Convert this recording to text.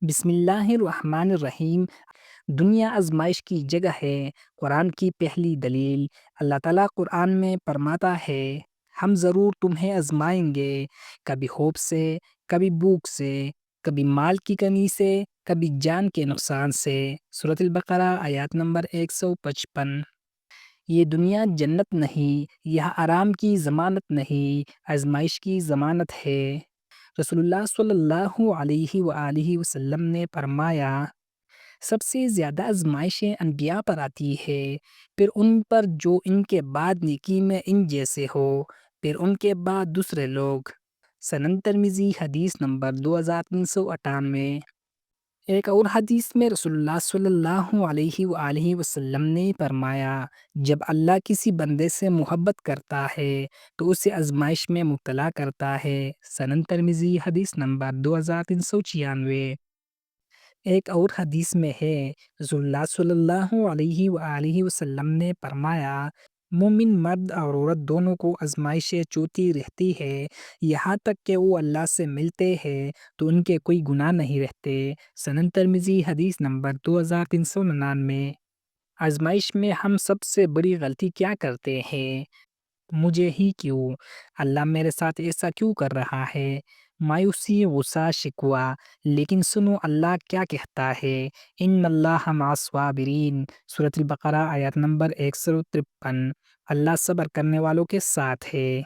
بسم اللہ الرحمن الرحیم۔ دنیا آزمائش کی جگہ ہے، قرآن کی پہلی دلیل۔ اللہ تعالیٰ قرآن میں فرماتا ہے، ہم ضرور تمہیں آزمائیں گے، کبھی خوف سے، کبھی بھوک سے، کبھی مال کی کمی سے، کبھی جان کے نقصان سے۔ سورۃ البقرہ آیات نمبر 155۔ یہ دنیا جنت نہیں، یہ آرام کی ضمانت نہیں، آزمائش کی ضمانت ہے۔ رسول اللہ صلی اللہ علیہ وآلہ وسلم نے فرمایا، سب سے زیادہ آزمائشیں انبیاء پر آتی ہے، پھر ان پر جو ان کے بعد نیکی میں ان جیسے ہو، پھر ان کے بعد دوسرے لوگ۔ سنن ترمذی حدیث نمبر 2398۔ ایک اور حدیث میں رسول اللہ صلی اللہ علیہ وآلہ وسلم نے فرمایا، جب اللہ کسی بندے سے محبت کرتا ہے تو اسے آزمائش میں مبتلا کرتا ہے۔ سنن ترمذی حدیث نمبر 2396۔ ایک اور حدیث میں ہے، رسول اللہ صلی اللہ علیہ وآلہ وسلم نے فرمایا، مومن مرد اور عورت دونوں کو آزمائشیں چوتی رہتی ہے، یہاں تک کہ وہ اللہ سے ملتے ہیں تو ان کے کوئی گناہ نہیں رہتے۔ سنن ترمذی حدیث نمبر 2399۔ آزمائش میں ہم سب سے بڑی غلطی کیا کرتے ہیں؟ مجھے ہی کیوں؟ اللہ میرے ساتھ ایسا کیوں کر رہا ہے؟ مایوسی، غصہ، شکوہ۔ لیکن سنو اللہ کیا کہتا ہے، ان اللہ مع الصابرین۔ سورۃ البقرہ آیت نمبر 153۔ اللہ صبر کرنے والوں کے ساتھ ہے۔